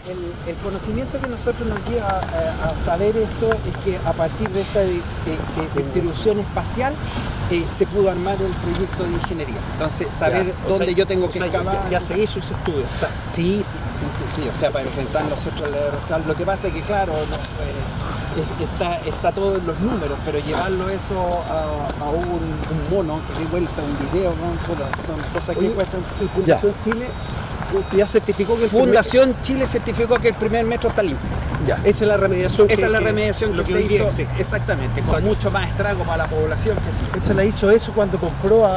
El conocimiento que nosotros nos lleva a saber esto es que a partir de esta distribución espacial se pudo armar el proyecto de ingeniería. Entonces, saber dónde yo tengo que excavar. Ya se hizo ese estudio. Sí. O sea, para enfrentar nosotros la RSAL. Lo que pasa es que, claro, está todo en los números, pero llevarlo eso a un mono, que de vuelta, un video, ¿no? Son cosas que cuestan. Fundación Chile ya certificó que Fundación Chile certificó que el primer metro está limpio. Ya. Esa es la remediación. Esa es la remediación que se hizo. Sí. Exactamente, con mucho más estrago para la población que sí. Eso la hizo cuando compró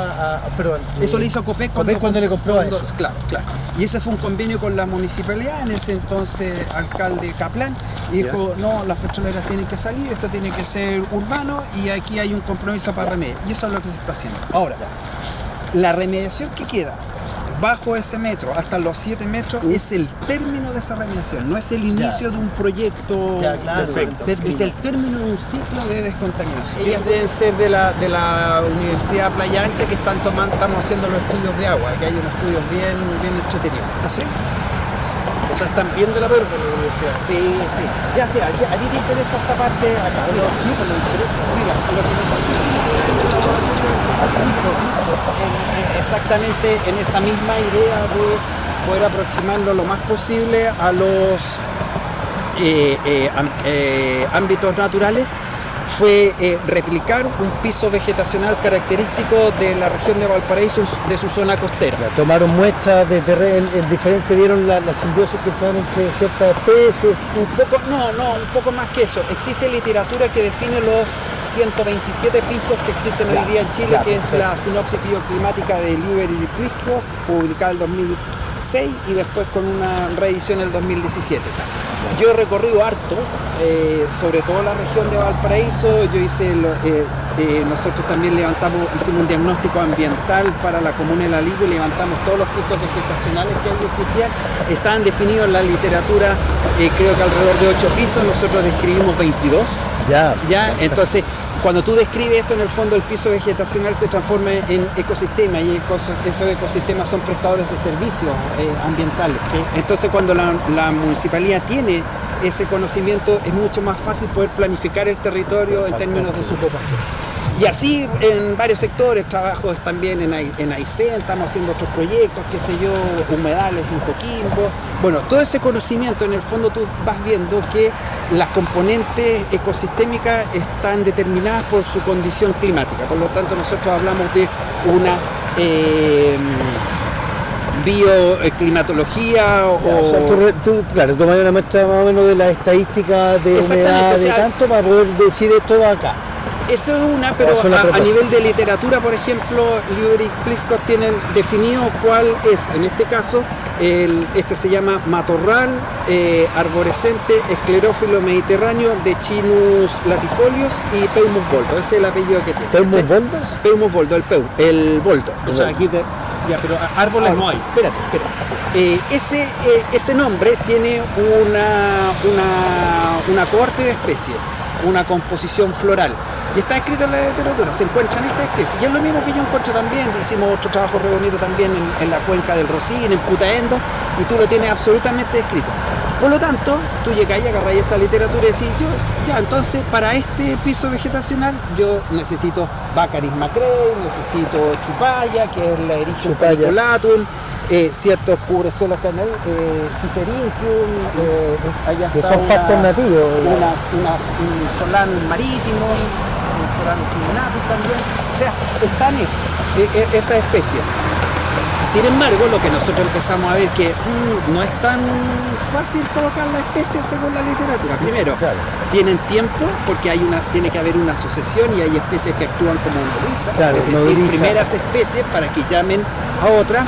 perdón. Eso lo hizo Copec cuando le compró a eso. Claro. Y ese fue un convenio con la municipalidad, en ese entonces alcalde Kaplan, y dijo, no, las petroleras tienen que salir, esto tiene que ser urbano y aquí hay un compromiso para remediar. Y eso es lo que se está haciendo. Ahora, la remediación que queda bajo ese metro hasta los 7 metros es el término de esa remediación, no es el inicio de un proyecto perfecto. Es el término de un ciclo de descontaminación. Ellas deben ser de la Universidad Playa Ancha, que estamos haciendo los estudios de agua, que hay unos estudios bien entretenidos. ¿Ah, sí? O sea, están bien de la verde en la universidad. Sí. Ya sea, ¿a ti te interesa esta parte acá? Sí, pues me interesa. Mira, lo que exactamente en esa misma idea de poder aproximarlo lo más posible a los ámbitos naturales, fue replicar un piso vegetacional característico de la región de Valparaíso, de su zona costera. Tomaron muestras de terreno en diferentes, vieron la simbiosis que se dan entre ciertas especies. Un poco más que eso. Existe literatura que define los 127 pisos que existen hoy día en Chile, que es la sinopsis bioclimática de Lieber y Pliskov, publicada en 2006 y después con una reedición en el 2017. Yo he recorrido harto, sobre todo la región de Valparaíso. Yo hice, nosotros también hicimos un diagnóstico ambiental para la comuna de La Ligua y levantamos todos los pisos vegetacionales que ahí existían. Estaban definidos en la literatura, creo que alrededor de 8 pisos, nosotros describimos 22. Entonces, cuando tú describes eso, en el fondo el piso vegetacional se transforma en ecosistema, y esos ecosistemas son prestadores de servicios ambientales. Sí. Entonces, cuando la municipalidad tiene ese conocimiento, es mucho más fácil poder planificar el territorio en términos de su ocupación. Y así en varios sectores, trabajos también en Aysén, estamos haciendo otros proyectos, humedales en Coquimbo. Bueno, todo ese conocimiento, en el fondo tú vas viendo que las componentes ecosistémicas están determinadas por su condición climática. Por lo tanto, nosotros hablamos de una bioclimatología tú tomas una muestra más o menos de las estadísticas de humedad, de tanto para poder decir esto va acá. Eso es una, pero a nivel de literatura, por ejemplo, Lieber y Pliskov tienen definido cuál es, en este caso, este se llama matorral arborescente esclerófilo mediterráneo de Chinus latifolios y Peumus volto. Ese es el apellido que tiene. ¿Peumus volto? Peumus volto, el volto. O sea, aquí ya, pero árboles no hay. Espérate. Ese nombre tiene una cohorte de especies, una composición floral. Y está escrito en la literatura, se encuentran estas especies. Y es lo mismo que yo encuentro también, hicimos otro trabajo re bonito también en la cuenca del Rocín, en Putaendo, y tú lo tienes absolutamente escrito. Por lo tanto, tú llegas y agarras esa literatura y decís, entonces para este piso vegetacional yo necesito Baccharis macrae, necesito Chupalla, que es la Erichum paniculatum, ciertos cubresuelos que andan, Cicerinchium, allá que está son pastos nativos, un solán marítimo, un solán criminatus también, o sea, están esa especie. Sin embargo, lo que nosotros empezamos a ver que no es tan fácil colocar la especie según la literatura. Primero, tienen tiempo porque tiene que haber una asociación y hay especies que actúan como nodrizas, es decir, primeras especies para que llamen a otras.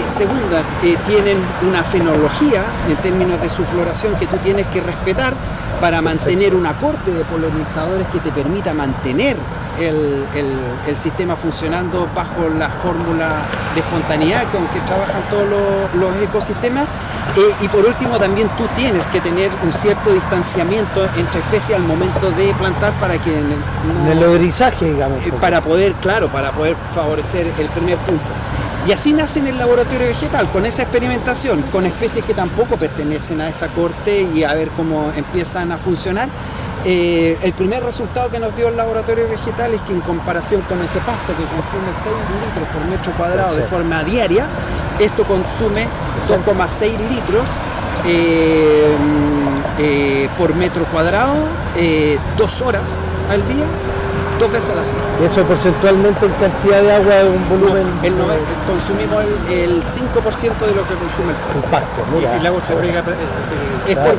Segunda, tienen una fenología en términos de su floración que tú tienes que respetar para mantener una corte de polinizadores que te permita mantener el sistema funcionando bajo la fórmula de espontaneidad con que trabajan todos los ecosistemas. Y por último, también tú tienes que tener un cierto distanciamiento entre especies al momento de plantar para que en el nodrizaje, digamos, para poder favorecer el primer punto. Y así nace en el laboratorio vegetal, con esa experimentación, con especies que tampoco pertenecen a esa corte y a ver cómo empiezan a funcionar. El primer resultado que nos dio el laboratorio vegetal es que en comparación con ese pasto que consume 6 litros por metro cuadrado de forma diaria, esto consume 2,6 litros por metro cuadrado, 2 horas al día, 2 veces a la semana. Eso porcentualmente en cantidad de agua es un volumen. Consumimos el 5% de lo que consume el pasto. Y el agua se riega. Es por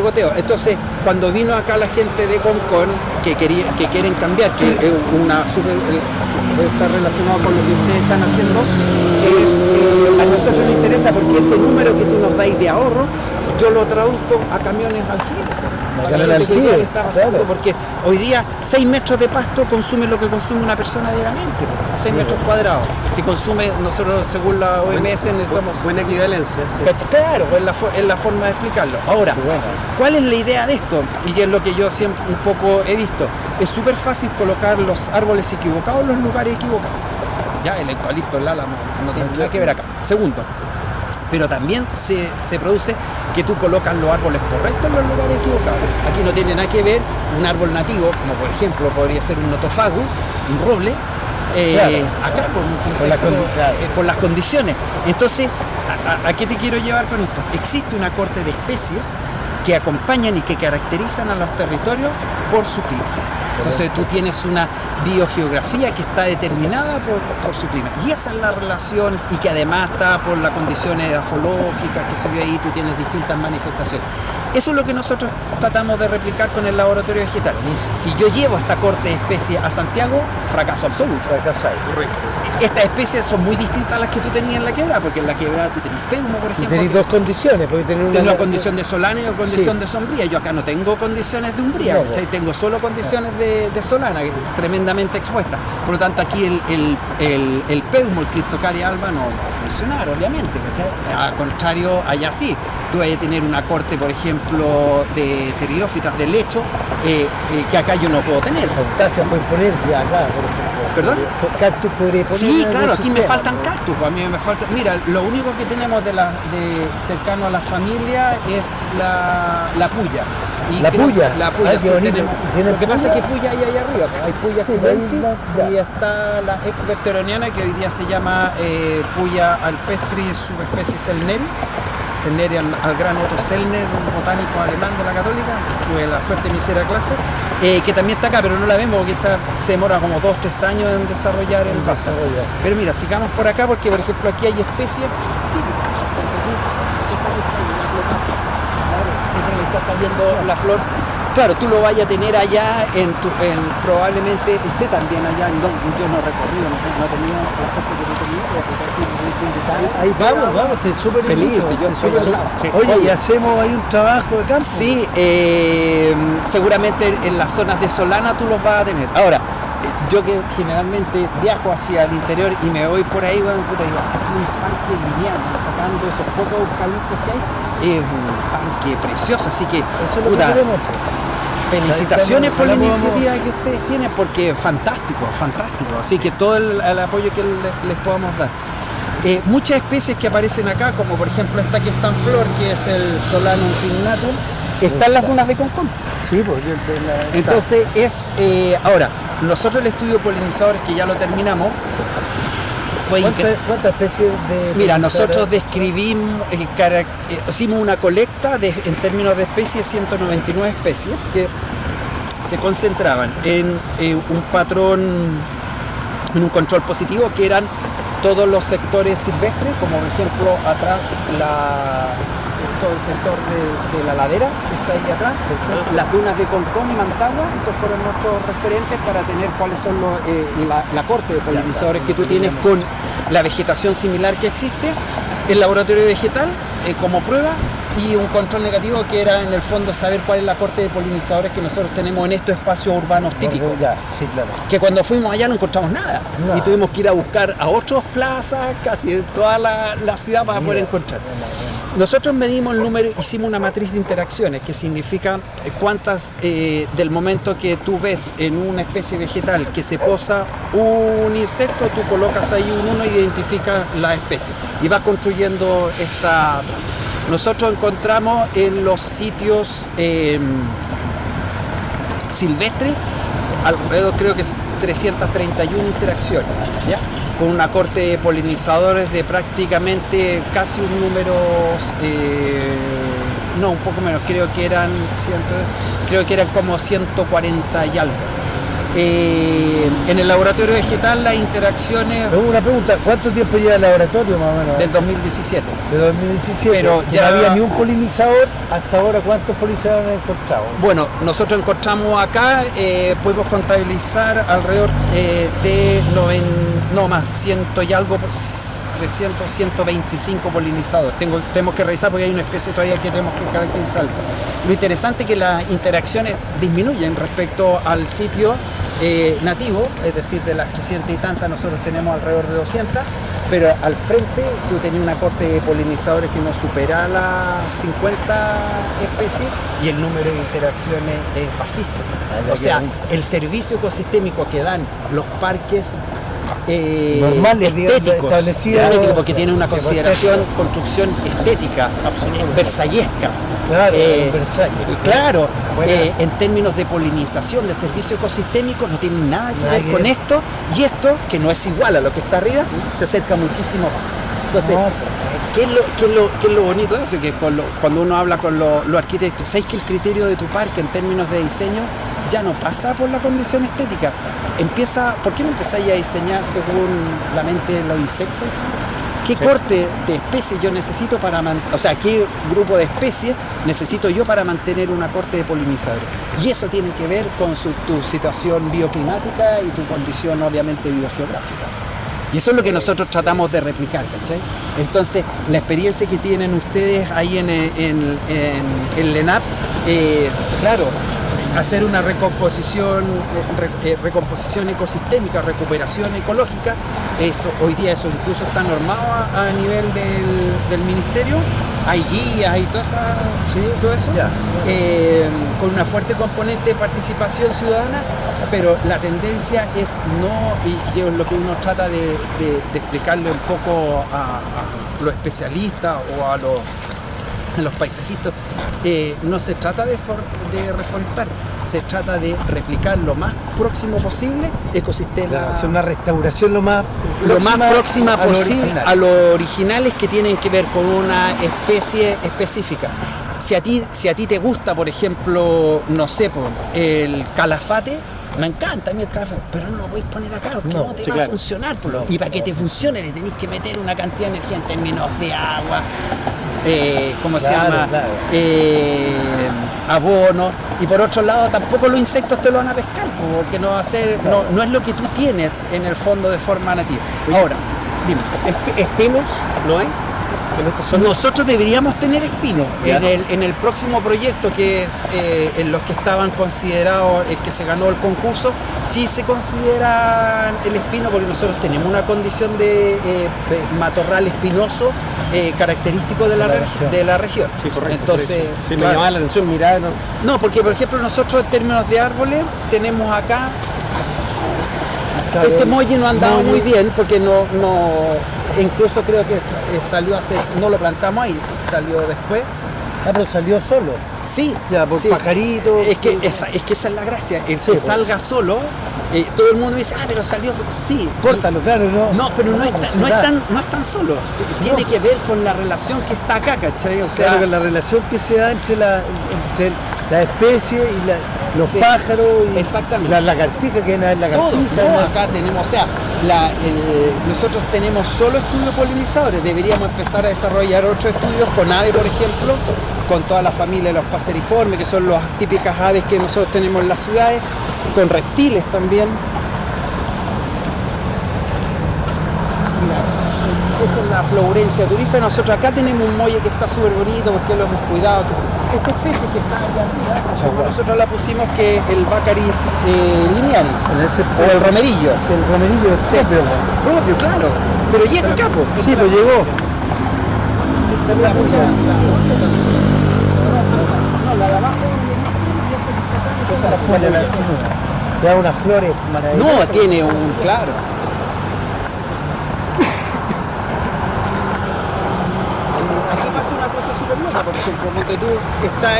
goteo. Entonces, cuando vino acá la gente de Concon que quieren cambiar, que es puede estar relacionado con lo que ustedes están haciendo, a nosotros nos interesa porque ese número que tú nos dais de ahorro, yo lo traduzco a camiones aljibe. Claro. Porque hoy día 6 metros de pasto consume lo que consume una persona diariamente, 6 metros cuadrados. Si consume, nosotros según la OMS necesitamos... Buena equivalencia. Sí. Claro, es la forma de explicarlo. Ahora, ¿cuál es la idea de esto? Y es lo que yo siempre un poco he visto. Es súper fácil colocar los árboles equivocados en los lugares equivocados. Ya, el eucalipto, el álamo, no tiene nada que ver acá. Segundo, pero también se produce que tú colocas los árboles correctos en los lugares equivocados. Aquí no tiene nada que ver un árbol nativo, como por ejemplo podría ser un notofagus, un roble, acá por las condiciones. Entonces, ¿a qué te quiero llevar con esto? Existe una corte de especies que acompañan y que caracterizan a los territorios por su clima. Entonces tú tienes una biogeografía que está determinada por su clima. Y esa es la relación, y que además está por las condiciones edafológicas que se ve ahí, tú tienes distintas manifestaciones. Eso es lo que nosotros tratamos de replicar con el laboratorio vegetal. Si yo llevo esta corte de especies a Santiago, fracaso absoluto. Fracasáis. Estas especies son muy distintas a las que tú tenías en la quebrada, porque en la quebrada tú tenés peumo, por ejemplo. Tenéis dos condiciones, porque tenés una condición de solana y una condición de sombría. Yo acá no tengo condiciones de umbría, tengo solo condiciones de solana, tremendamente expuesta. Por lo tanto, aquí el peumo, el Cryptocarya alba, no va a funcionar, obviamente. Al contrario, allá sí. Tú vas a tener una corte, por ejemplo, de pteriófitas de lecho, que acá yo no puedo tener. Cactáceas pueden poner ya acá, por ejemplo. ¿Perdón? Cactus podría poner. Sí, claro, aquí me faltan cactus. Pues a mí me falta. Mira, lo único que tenemos de cercano a la familia es la puya. Y ¿La puya? La puya, sí, tenemos. Lo que pasa es que puya hay allá arriba. Hay puya chilensis y está la ex vectoroniana, que hoy día se llama puya alpestris subespecie Selneri. Selneri al gran Otto Sellner, un botánico alemán de la Católica, tuve la suerte de mi clase, que también está acá, pero no la vemos porque esa se demora como 2-3 años en desarrollar el vástago. Pero mira, sigamos por acá porque, por ejemplo, aquí hay especies típicas. Esa que le está saliendo la flor. Claro, tú lo vayas a tener allá, probablemente esté también allá en donde yo no he recorrido, no he tenido la suerte que he tenido. Ahí vamos, estoy súper feliz. Oye, y hacemos ahí un trabajo de campo. Sí, seguramente en las zonas de solana tú los vas a tener. Ahora, yo que generalmente viajo hacia el interior y me voy por ahí, bueno, puta, digo, aquí un parque lineal, sacando esos pocos eucaliptos que hay, es un parque precioso, así que, eso puta, felicitaciones por la iniciativa iniciativa que ustedes tienen, porque fantástico, así que todo el apoyo que les podamos dar. Muchas especies que aparecen acá, como por ejemplo esta que está en flor, que es el Solanum pignatum, están las dunas de Concón. Sí, pues entonces ahora, nosotros el estudio de polinizadores, que ya lo terminamos, fue ¿Cuántas especies de...? Mira, nosotros describimos, hicimos una colecta en términos de especies, 199 especies, que se concentraban en un patrón, en un control positivo, que eran todos los sectores silvestres, como por ejemplo atrás todo el sector de la ladera que está ahí atrás, las dunas de Concón y Mantagua, esos fueron nuestros referentes para tener cuáles son la corte de polinizadores que tú tienes con la vegetación similar que existe, el laboratorio vegetal como prueba, y un control negativo que era en el fondo saber cuál es la corte de polinizadores que nosotros tenemos en estos espacios urbanos típicos. Sí, claro. Que cuando fuimos allá no encontramos nada. Y tuvimos que ir a buscar a otras plazas, casi en toda la ciudad para poder encontrar. Nosotros medimos el número, hicimos una matriz de interacciones, que significa cuántas, del momento que tú ves en una especie vegetal que se posa un insecto, tú colocas ahí un 1 y identificas la especie. Y vas construyendo esta... Nosotros encontramos en los sitios silvestres, alrededor creo que es 331 interacciones, ¿ya? Con una corte de polinizadores de prácticamente casi un número, no, un poco menos, creo que eran como 140 y algo. En el laboratorio vegetal las interacciones... Una pregunta, ¿cuánto tiempo lleva el laboratorio más o menos? Del 2017. De 2017, pero ya no había ni un polinizador. Hasta ahora, ¿cuántos polinizadores han encontrado? Bueno, nosotros encontramos acá, pudimos contabilizar alrededor de 100 y algo, 300, 125 polinizadores. Tenemos que revisar porque hay una especie todavía que tenemos que caracterizar. Lo interesante es que las interacciones disminuyen respecto al sitio nativo, es decir, de las 300 y tantas nosotros tenemos alrededor de 200, pero al frente tú tenías una corte de polinizadores que no supera las 50 especies y el número de interacciones es bajísimo. O sea, el servicio ecosistémico que dan los parques normales, estéticos, porque tiene una consideración, construcción estética, versallesca. Claro, claro, en términos de polinización, de servicio ecosistémico, no tiene nada que ver con esto, y esto, que no es igual a lo que está arriba, se acerca muchísimo más. Entonces, ¿qué es lo bonito de eso? Que cuando uno habla con los arquitectos, ¿sabes que el criterio de tu parque en términos de diseño ya no pasa por la condición estética? ¿Por qué no empezáis a diseñar según la mente de los insectos? ¿Qué corte de especies yo necesito para qué grupo de especies necesito yo para mantener una corte de polinizadores? Y eso tiene que ver con tu situación bioclimática y tu condición obviamente biogeográfica. Y eso es lo que nosotros tratamos de replicar, ¿cachai? Entonces, la experiencia que tienen ustedes ahí en el ENAP, claro, hacer una recomposición ecosistémica, recuperación ecológica, eso hoy día eso incluso está normado a nivel del ministerio, hay guías y todo eso, con una fuerte componente de participación ciudadana, pero la tendencia es y es lo que uno trata de explicarle un poco a los especialistas o a los paisajistas, no se trata de reforestar, se trata de replicar lo más próximo posible ecosistemas. Claro, hacer una restauración lo más próxima posible a los originales que tienen que ver con una especie específica. Si a ti te gusta, por ejemplo, no sé, el calafate, me encanta a mí el calafate, pero no lo podéis poner acá porque no te va a funcionar. Y para que te funcione le tenéis que meter una cantidad de energía en términos de agua, abono, y por otro lado tampoco los insectos te lo van a pescar porque no va a ser, no es lo que tú tienes en el fondo de forma nativa. Ahora, dime, ¿espinos no hay en esta zona? Nosotros deberíamos tener espinos en el próximo proyecto, que es en los que estaban considerados, el que se ganó el concurso, sí se considera el espino, porque nosotros tenemos una condición de matorral espinoso característico de la región. Sí, correcto. Entonces, me llamaba la atención, mirá, no, porque por ejemplo nosotros en términos de árboles tenemos acá este molle no andaba muy bien porque incluso creo que salió no lo plantamos ahí, salió después. Pero salió solo. Sí. Ya, por pajaritos. Es que esa es la gracia, el que salga solo, todo el mundo dice, pero salió, sí. Córtalo, claro, ¿no? No, pero no es tan solo. Tiene que ver con la relación que está acá, ¿cachai? O sea, claro, con la relación que se da entre la especie y los pájaros y exactamente. La lagartija, que no es lagartija. Acá tenemos, nosotros tenemos solo estudios polinizadores, deberíamos empezar a desarrollar otros estudios con aves, por ejemplo, con toda la familia de los paseriformes, que son las típicas aves que nosotros tenemos en las ciudades, con reptiles también. Esa es la Flaurencia turífera. Nosotros acá tenemos un muelle que está súper bonito porque lo hemos cuidado. Esta especie que está allá arriba, nosotros la pusimos que el Baccharis linearis, o el romerillo. Sí, el romerillo es propio. Propio, claro. Pero llega acá, Sí, pues llegó. salida mundial. No, la de abajo. Te da unas flores maravillosas. No, tiene un, claro. Aquí pasa una cosa súper loca, por ejemplo, porque tú está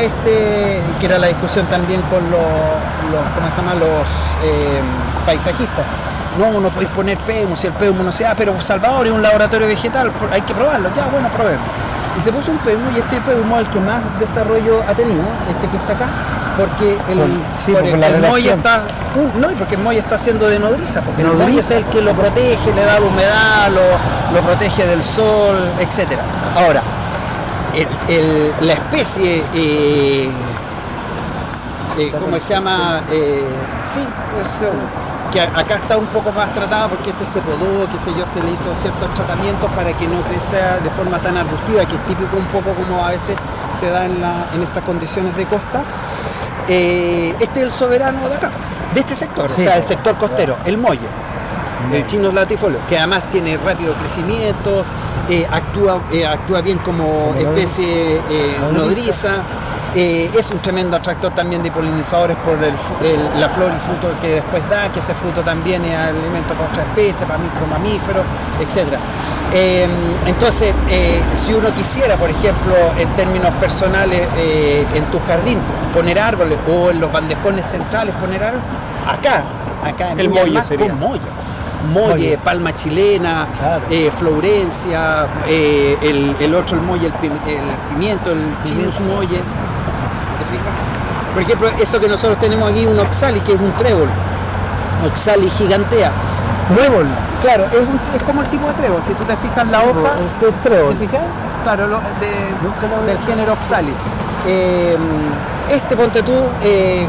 que era la discusión también con ¿cómo se llama? Los paisajistas. No, no podéis poner PEUM, si el PEUM no se da, pero Salvador es un laboratorio vegetal, hay que probarlo, ya, bueno, probemos. Y se puso un PEUM y este PEUM es el que más desarrollo ha tenido, este que está acá, porque el MOI está, no, y porque el MOI está haciendo de nodriza, porque el MOI es el que lo protege, le da la humedad, lo protege del sol, etcétera. Ahora, la especie, ¿cómo se llama? Que acá está un poco más tratada porque se podó, qué sé yo, se le hizo ciertos tratamientos para que no crezca de forma tan arbustiva, que es típico un poco como a veces se da en estas condiciones de costa. Este es el soberano de acá, de este sector, sí, o sea, el sector costero, el molle, el Chinus latifolio, que además tiene rápido crecimiento, actúa bien como especie nodriza. Es un tremendo atractor también de polinizadores por la flor y fruto que después da, que ese fruto también es alimento para otras especies, para micromamíferos, etc. Entonces, si uno quisiera, por ejemplo, en términos personales, en tu jardín poner árboles o en los bandejones centrales poner árboles, acá en Viña del Mar, con molle, palma chilena, claro. Florencia, el otro, el molle, el pimiento, el Chinus molle. ¿Te fijas? Por ejemplo, eso que nosotros tenemos aquí, un oxali, que es un trébol, oxali gigantea. ¿Trébol? Claro, es como el tipo de trébol. Si tú te fijas la hoja, ¿es trébol? ¿Te fijas? Claro, del género oxali. Ponte tú,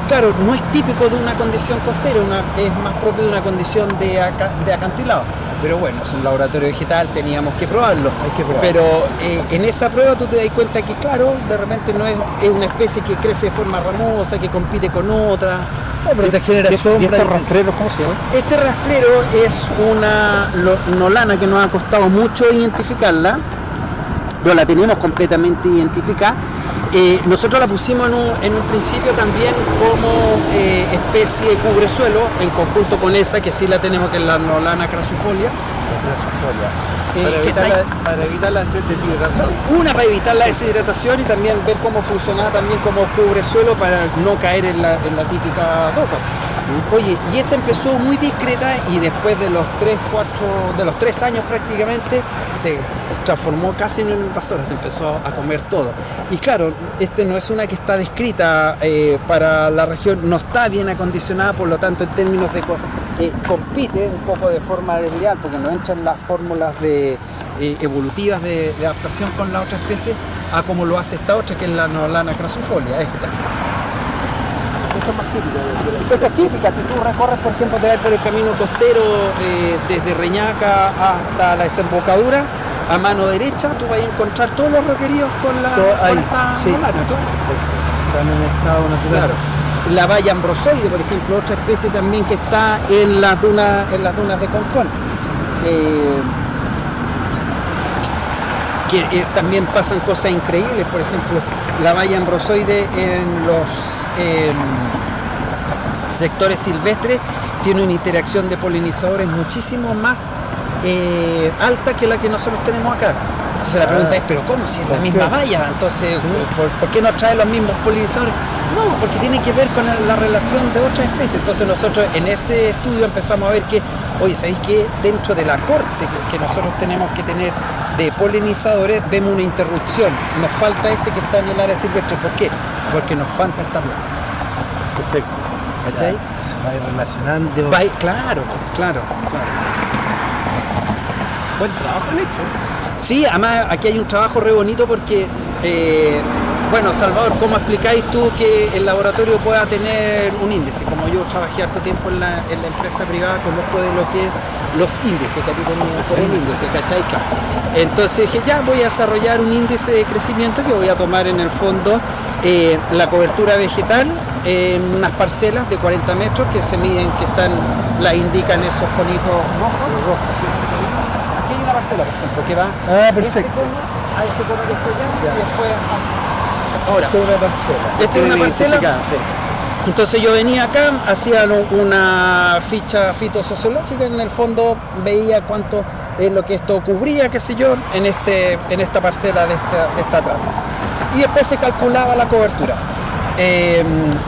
claro, no es típico de una condición costera, es más propio de una condición de acantilado. Pero bueno, es un laboratorio vegetal, teníamos que probarlo. Hay que probarlo. Pero en esa prueba tú te das cuenta que, claro, de repente no es una especie que crece de forma ramosa, que compite con otra. Pero te genera sombra. ¿Y estos rastreros cómo se llama? Este rastrero es una nolana que nos ha costado mucho identificarla. No la tenemos completamente identificada. Nosotros la pusimos en un principio también como especie cubresuelo, en conjunto con esa que sí la tenemos, que es la Nolana crasufolia. Para evitar la deshidratación. Una, para evitar la deshidratación, y también ver cómo funcionaba también como cubresuelo para no caer en la típica dopa. Oye, y esta empezó muy discreta y después de los 3 años prácticamente se transformó casi en una invasora, se empezó a comer todo. Y claro, no es una que está descrita para la región, no está bien acondicionada, por lo tanto en términos de compite un poco de forma desleal, porque no entran las fórmulas evolutivas de adaptación con la otra especie, a como lo hace esta otra, que es la Nolana crasufolia, esta. Son más típicas. Esta es típica, si tú recorres, por ejemplo, te vas por el camino costero desde Reñaca hasta la desembocadura, a mano derecha tú vas a encontrar todos los requeridos con esta nolana, claro. Están en estado natural. Claro. La valla ambrosoide, por ejemplo, otra especie también que está en las dunas de Concón. Que también pasan cosas increíbles, por ejemplo, la valla ambrosoide en los sectores silvestres tiene una interacción de polinizadores muchísimo más alta que la que nosotros tenemos acá. Entonces la pregunta es, ¿pero cómo? Si es la misma valla, entonces, sí. ¿por qué no trae los mismos polinizadores? No, porque tiene que ver con la relación de otras especies. Entonces nosotros en ese estudio empezamos a ver que, oye, ¿sabéis que dentro de la corte que nosotros tenemos que tener de polinizadores vemos una interrupción? Nos falta que está en el área silvestre. ¿Por qué? Porque nos falta esta planta. Perfecto. ¿Cachai? Se va a ir relacionando. Claro. Buen trabajo han hecho. Sí, además aquí hay un trabajo re bonito porque, bueno, Salvador, ¿cómo explicáis tú que el laboratorio pueda tener un índice? Como yo trabajé harto tiempo en la empresa privada, conozco de lo que es los índices, que a ti tenían por el índice, ¿cachai? Claro. Entonces dije, ya voy a desarrollar un índice de crecimiento que voy a tomar en el fondo la cobertura vegetal en unas parcelas de 40 metros que se miden, las indican esos conitos rojos. Aquí hay una parcela, por ejemplo, que va... perfecto. a ese cono que estoy allá y después ahora. Esta es una parcela. Esta es una parcela. Sí. Entonces yo venía acá, hacía una ficha fitosociológica, en el fondo veía cuánto es lo que esto cubría, qué sé yo, en esta parcela de esta trama. Y después se calculaba la cobertura.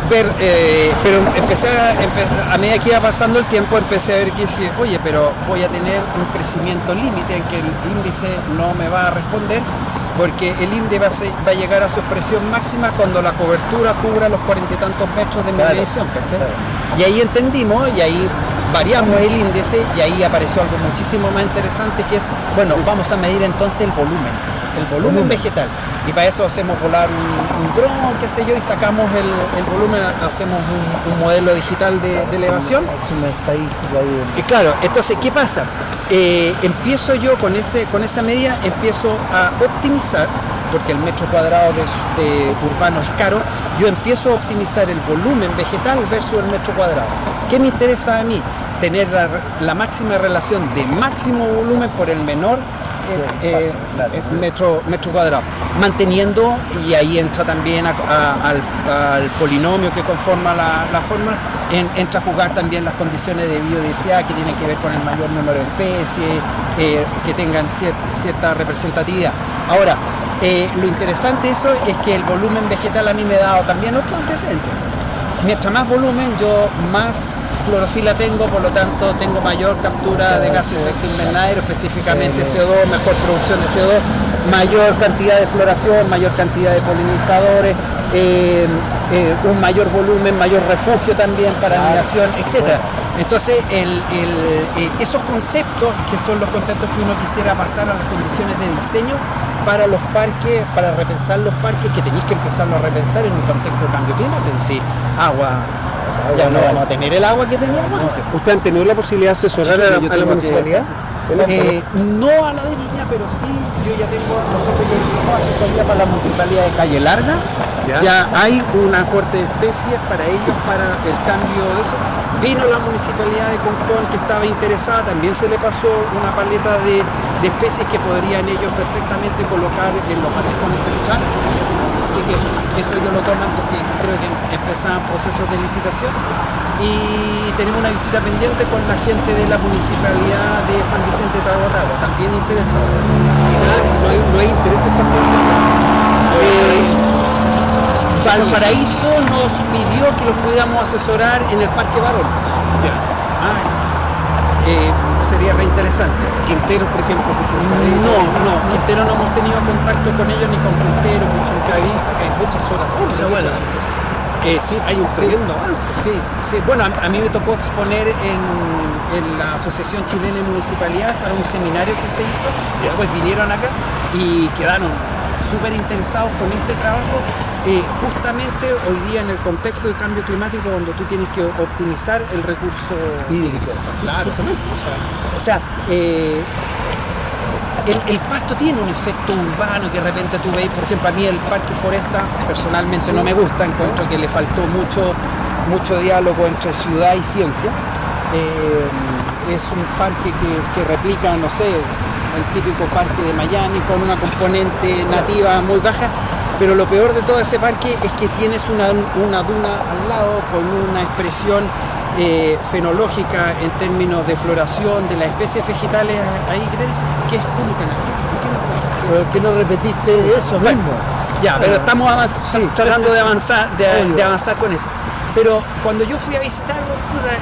Pero a medida que iba pasando el tiempo empecé a ver que dije, oye, pero voy a tener un crecimiento límite en que el índice no me va a responder, porque el índice va a llegar a su expresión máxima cuando la cobertura cubra los 40 y tantos metros de mi medición, ¿cachai? Claro. Y ahí entendimos, y ahí variamos el índice, y ahí apareció algo muchísimo más interesante, que es, bueno, vamos a medir entonces el volumen vegetal, y para eso hacemos volar un dron, qué sé yo, y sacamos el volumen, hacemos un modelo digital de elevación. Es una estadística ahí. Y claro, entonces, ¿qué pasa? Empiezo yo con esa medida, empiezo a optimizar, porque el metro cuadrado de urbano es caro, yo empiezo a optimizar el volumen vegetal versus el metro cuadrado. ¿Qué me interesa a mí? Tener la máxima relación de máximo volumen por el menor metro cuadrado, manteniendo, y ahí entra también al polinomio que conforma la fórmula, entra a jugar también las condiciones de biodiversidad que tienen que ver con el mayor número de especies, que tengan cierta representatividad. Ahora, lo interesante de eso es que el volumen vegetal a mí me ha dado también otro antecedente. Mientras más volumen, yo más clorofila tengo, por lo tanto tengo mayor captura de gases de efecto invernadero, específicamente CO2, mejor producción de CO2, mayor cantidad de floración, mayor cantidad de polinizadores, un mayor volumen, mayor refugio también para anidación, etc. Entonces, esos conceptos, que son los conceptos que uno quisiera pasar a las condiciones de diseño para los parques, para repensar los parques, que tenéis que empezarlo a repensar en un contexto de cambio climático. Si agua, ya no vamos a tener el agua que teníamos antes. ¿Ustedes han tenido la posibilidad de asesorar a la municipalidad? No a la de Viña, pero sí, nosotros ya hicimos asesoría para la municipalidad de Calle Larga. Ya hay una corte de especies para ellos, para el cambio de eso. Vino la municipalidad de Concón, que estaba interesada, también se le pasó una paleta de especies que podrían ellos perfectamente colocar en los bandejones centrales, por ejemplo. Así que eso ellos lo toman porque creo que empezaban procesos de licitación. Y tenemos una visita pendiente con la gente de la municipalidad de San Vicente de Tahuatahua, también interesado. No hay interés por parte de Valparaíso nos pidió que los pudiéramos asesorar en el Parque Barón. Sería reinteresante. Quintero, por ejemplo, No, Quintero no hemos tenido contacto con ellos, ni con Quintero, Puchuncaví. Hay muchas horas. Sí, hay un tremendo avance. Sí. Bueno, a mí me tocó exponer en la Asociación Chilena de Municipalidades para un seminario que se hizo. Después vinieron acá y quedaron súper interesados con este trabajo. Justamente hoy día en el contexto de cambio climático, cuando tú tienes que optimizar el recurso hídrico. Claro. O sea, el pasto tiene un efecto urbano que de repente tú veis. Por ejemplo, a mí el Parque Foresta personalmente no me gusta, encuentro que le faltó mucho diálogo entre ciudad y ciencia. Es un parque que replica, no sé, el típico parque de Miami con una componente nativa muy baja, pero lo peor de todo ese parque es que tienes una duna al lado con una expresión fenológica en términos de floración de las especies vegetales ahí que es única en el mundo. ¿Por qué no repetiste eso mismo? Ya, pero estamos tratando de avanzar con eso. Pero cuando yo fui a visitarlo,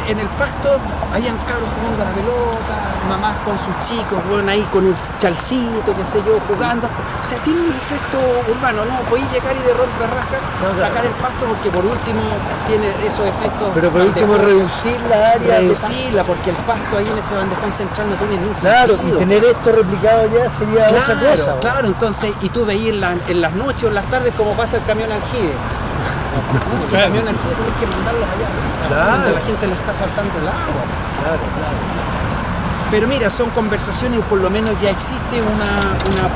en el pasto habían cabros jugando a la pelota, mamás con sus chicos, bueno, ahí con un chalcito, qué sé yo, jugando. O sea, tiene un efecto urbano, ¿no? Podéis llegar y de romperraja sacar el pasto porque por último tiene esos efectos. Pero por último reducir la área. Reducirla, porque el pasto ahí en ese bandejón central no tiene ningún sentido. Claro, y tener esto replicado ya sería otra cosa. Claro, entonces, y tú veías en las noches o en las tardes cómo pasa el camión aljibe. Ese camión aljibe tenés que mandarlos allá. Donde a la gente le está faltando el agua. Claro. Pero mira, son conversaciones y por lo menos ya existe una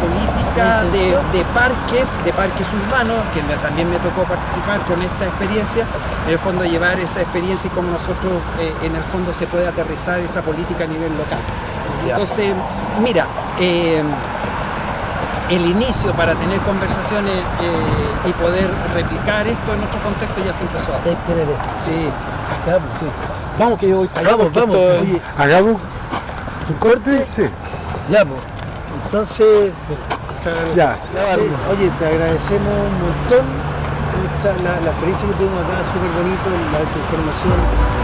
política de parques urbanos, que también me tocó participar con esta experiencia, en el fondo llevar esa experiencia y cómo nosotros en el fondo se puede aterrizar esa política a nivel local. Entonces, mira, el inicio para tener conversaciones y poder replicar esto en otro contexto ya se empezó a dar. Es tener esto. Sí. Ya, pues, sí. Vamos que yo voy para allá. Vamos, porque vamos. esto- Oye, Hagamos ¿un corte? sí. Ya, pues. Entonces, Ya. sí, oye, te agradecemos un montón. La experiencia que tuvimos acá es súper bonito, la información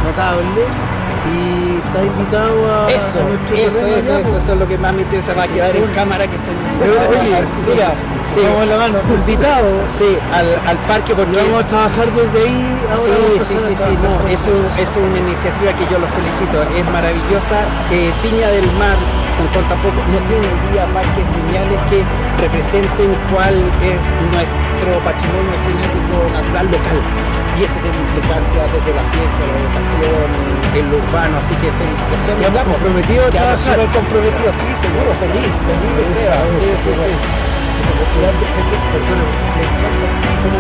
notable. Y estás invitado a Eso, nuestro terreno allá, pues. eso es lo que más me interesa. Va a quedar en cámara que estoy. Oye, Sí, mira, sí. vamos en la mano, invitado. Sí, al parque porque. Y vamos a trabajar desde ahí. Ahora Sí, vamos a sí, empezar sí, a sí, trabajar no, con es una iniciativa que yo los felicito, es maravillosa. Viña del Mar, tampoco, no tiene hoy día parques lineales que representen cuál es nuestro patrimonio genético natural local. Y eso tiene implicancia desde la ciencia, la educación, en lo urbano, así que felicitaciones. Ya hemos comprometido a Ya trabajar. hemos comprometido, sí, seguro, feliz, Seba, sí, sí, sí. Perdón, me encanta cómo